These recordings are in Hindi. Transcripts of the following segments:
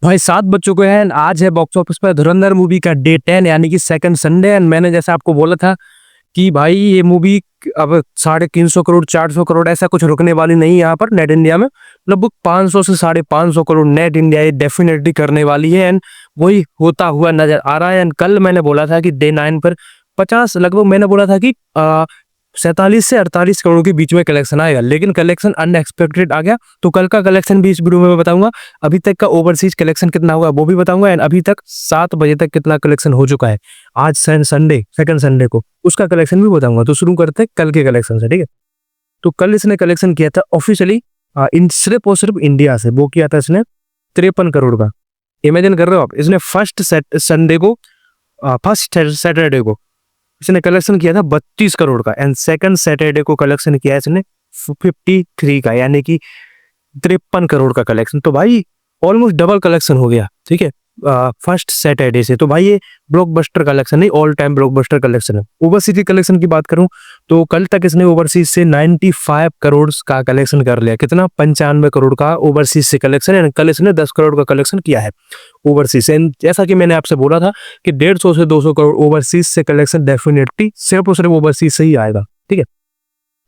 भाई 7 बच्चों को है, आज है बॉक्स ऑफिस पर धुरंधर मूवी का डे 10 यानी कि सेकंड संडे। एंड मैंने जैसे आपको बोला था कि भाई ये मूवी अब 350 करोड़ 400 करोड़ ऐसा कुछ रुकने वाली नहीं है यहाँ पर नेट इंडिया में। लगभग 500 से 550 करोड़ नेट इंडिया ये डेफिनेटली करने वाली है। एंड वही होता हुआ नजर आ रहा है। एंड कल मैंने बोला था कि डे 9 पर 50 लगभग मैंने बोला था कि 47 से 48 करोड़ के बीच में कलेक्शन आएगा, लेकिन कलेक्शन अनएक्सपेक्टेड आ गया। तो कल का कलेक्शन भी इस वीडियो में मैं बताऊंगा। अभी तक का ओवरसीज कलेक्शन कितना हुआ वो भी बताऊंगा। एंड अभी तक 7 बजे तक कितना कलेक्शन हो चुका है आज संडे सेकंड संडे को, उसका कलेक्शन भी बताऊंगा। तो शुरू करते हैं कल के कलेक्शन से, ठीक है। तो कल इसने कलेक्शन किया था ऑफिशियली सिर्फ और सिर्फ इंडिया से, वो किया था इसने 53 करोड़ का। इमेजिन कर रहे हो आप, इसने फर्स्ट सैटरडे को इसने कलेक्शन किया था 32 करोड़ का। एंड सेकंड सैटरडे को कलेक्शन किया इसने 53 का, यानी कि 53 करोड़ का कलेक्शन। तो भाई ऑलमोस्ट डबल कलेक्शन हो गया, ठीक है, फर्स्ट सैटरडे से। तो भाई ये ब्लॉकबस्टर कलेक्शन नहीं, ऑल टाइम ब्लॉकबस्टर कलेक्शन है। ओवरसीज की कलेक्शन की बात करूं तो कल तक इसने ओवरसीज से 95 करोड़ का कलेक्शन कर लिया। कितना? 95 करोड़ का ओवरसीज से कलेक्शन है। कल इसने 10 करोड़ का कलेक्शन किया है ओवरसीज से। जैसा कि मैंने आपसे बोला था कि 150 से 200 करोड़ ओवरसीज से कलेक्शन डेफिनेटली सिर्फ और सिर्फ ओवरसीज से ही आएगा, ठीक है।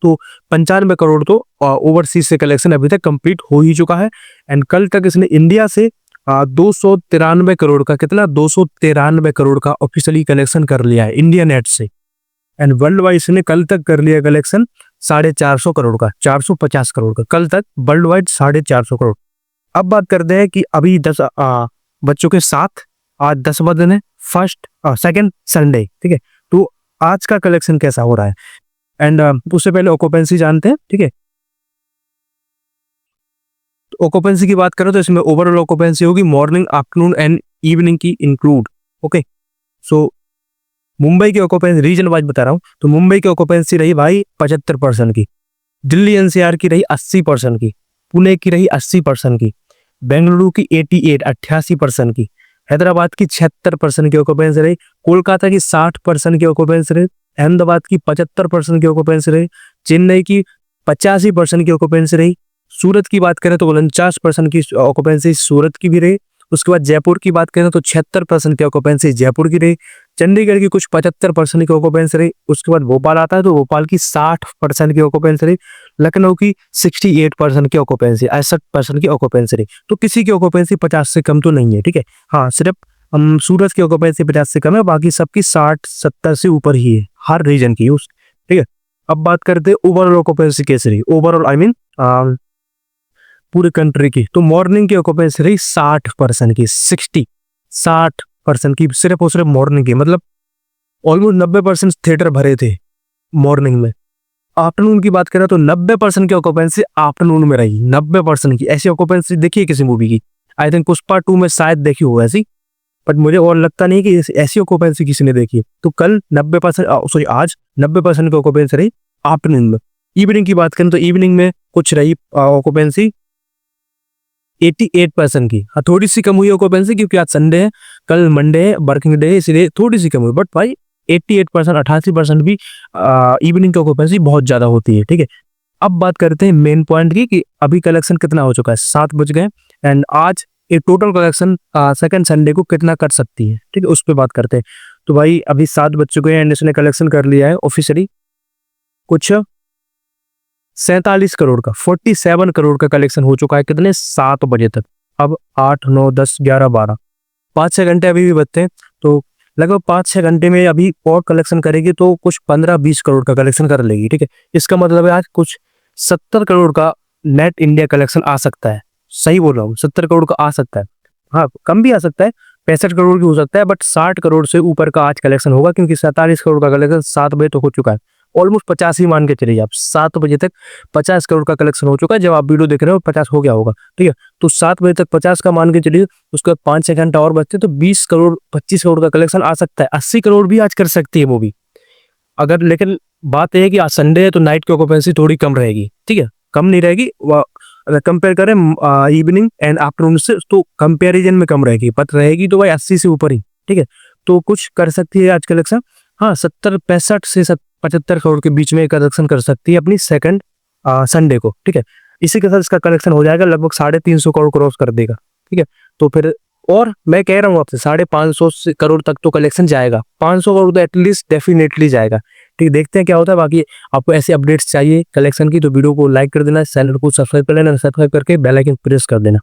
तो 95 करोड़ तो ओवरसीज से कलेक्शन अभी तक कंप्लीट हो ही चुका है। एंड कल तक इसने इंडिया से 293 करोड़ का, कितना? 293 करोड़ का ऑफिशियली कलेक्शन कर लिया है इंडिया नेट से। एंड वर्ल्ड वाइड इसने कल तक कर लिया कलेक्शन 450 करोड़ का, 450 करोड़ का कल तक वर्ल्ड वाइड 450 करोड़। अब बात करते हैं कि अभी 10 बच्चों के साथ आज 10 दिन है, फर्स्ट सेकंड संडे, ठीक है। तो आज का कलेक्शन कैसा हो रहा है। एंड उससे पहले ऑक्यूपेंसी जानते हैं, ठीक है। ऑक्यूपेंसी की बात करें तो इसमें ओवरऑल ऑक्यूपेंसी होगी मॉर्निंग, आफ्टरनून एंड इवनिंग की इंक्लूड, ओके। सो मुंबई की ऑक्यूपेंसी रीजन वाइज बता रहा हूँ, तो मुंबई की ऑक्यूपेंसी रही भाई 75% की, दिल्ली एनसीआर की रही 80% की, पुणे की रही 80% की, बेंगलुरु की 88% की, हैदराबाद की 76% की ऑक्यूपेंसी रही, कोलकाता की 60% की ऑक्यूपेंसी रही, अहमदाबाद की 75% की ऑक्यूपेंसी रही, चेन्नई की 85% की ऑक्यूपेंसी रही, सूरत की बात करें तो 49% की ऑक्यूपेंसी सूरत की भी रही। उसके बाद जयपुर की बात करें तो 76% की ऑक्यूपेंसी जयपुर की रही। चंडीगढ़ की कुछ 75% की ऑक्यूपेंसी रही। उसके बाद भोपाल आता है तो भोपाल की 60% की ऑक्यूपेंसी रही। लखनऊ की 68% की ऑक्यूपेंसी, 61% की ऑक्यूपेंसी रही। तो किसी की ऑक्यूपेंसी 50 से कम तो नहीं है, ठीक है। हाँ, सिर्फ सूरत की ऑक्यूपेंसी 50 से कम है, बाकी सबकी 60-70 से ऊपर ही है हर रीजन की, ठीक है। अब बात करते हैं ओवरऑल ऑक्यूपेंसी कैसे रही। ओवरऑल आई मीन पूरी कंट्री की, तो मॉर्निंग की ऑक्यूपेंसी रही 60% की, 60% की सिर्फ और सिर्फ मॉर्निंग की, मतलब ऑलमोस्ट 90% थिएटर भरे थे मॉर्निंग में। आफ्टरनून की बात करें तो 90% की ऑक्यूपेंसी आफ्टरनून में रही, 90% की। ऐसी ऑक्यूपेंसी देखी है किसी मूवी की? आई थिंक पुष्पा 2 में शायद देखी हो ऐसी, बट मुझे और लगता नहीं कि ऐसी ऑक्यूपेंसी किसी ने देखी है। तो कल 90%, सॉरी आज 90% की ऑक्यूपेंसी रही आफ्टरनून में। इवनिंग की बात करें तो इवनिंग में कुछ रही ऑक्यूपेंसी 88% की। हाँ, थोड़ी सी कम हुई ऑक्यूपेंसी क्योंकि आज संडे है, कल मंडे है, वर्किंग डे है, इसलिए थोड़ी सी कम हुई। बट भाई 88%, 88% भी इवनिंग की ऑक्यूपेंसी बहुत ज्यादा होती है, ठीक है। अब बात करते हैं मेन पॉइंट की कि अभी कलेक्शन कितना हो चुका है। 7 बज गए। एंड आज एक टोटल कलेक्शन सेकंड संडे को कितना कर सकती है, ठीक है, उस पर बात करते हैं। तो भाई अभी 7 बज चुके हैं एंड इसने कलेक्शन कर लिया है ऑफिशियली कुछ 47 करोड़ का, 47 करोड़ का कलेक्शन हो चुका है। कितने? 7 बजे तक। अब 8, 9, 10, 11, 12, 5-6 घंटे अभी भी बचते हैं। तो लगभग 5-6 घंटे में अभी और कलेक्शन करेगी तो कुछ 15-20 करोड़ का कलेक्शन कर लेगी, ठीक है। इसका मतलब है आज कुछ 70 करोड़ का नेट इंडिया कलेक्शन आ सकता है। सही बोल रहा हूँ, 70 करोड़ का आ सकता है। हाँ, कम भी आ सकता है, 65 करोड़ भी हो सकता है, बट 60 करोड़ से ऊपर का आज कलेक्शन होगा क्योंकि 47 करोड़ का कलेक्शन 7 बजे तो हो चुका है। ऑलमोस्ट 50 ही मान के चलिए आप, 7 बजे तक 50 करोड़ का कलेक्शन हो चुका है। जब आप वीडियो देख रहे हो 50 हो गया होगा, ठीक है। तो 7 बजे तक 50 का मान के चलिए, उसके बाद 5-6 घंटा और बचते तो 20 करोड़ 25 करोड़ का कलेक्शन आ सकता है। 80 करोड़ भी आज कर सकती है मूवी अगर। लेकिन बात यह है कि आज संडे है तो नाइट की ऑक्यूपेंसी थोड़ी कम रहेगी, ठीक है, कम नहीं रहेगी। अगर कंपेयर करें इवनिंग एंड आफ्टरनून से तो कंपेरिजन में कम रहेगी, बट रहेगी तो भाई 80 से ऊपर ही, ठीक है। तो कुछ कर सकती है आज कलेक्शन। हाँ, 65 से 75 करोड़ के बीच में कलेक्शन कर सकती है अपनी सेकंड संडे को, ठीक है। इसी के साथ इसका कलेक्शन हो जाएगा, लगभग 350 करोड़ क्रॉस कर देगा। ठीक है। तो फिर और मैं कह रहा हूँ आपसे 550 करोड़ तक तो कलेक्शन जाएगा, 500 करोड़ तो एटलीस्ट डेफिनेटली जाएगा। ठीक है, देखते हैं क्या होता है। बाकी आपको ऐसे अपडेट्स चाहिए कलेक्शन की तो वीडियो को लाइक कर देना, चैनल को सब्सक्राइब कर लेना, सब्सक्राइब करके बेल आइकन प्रेस कर देना।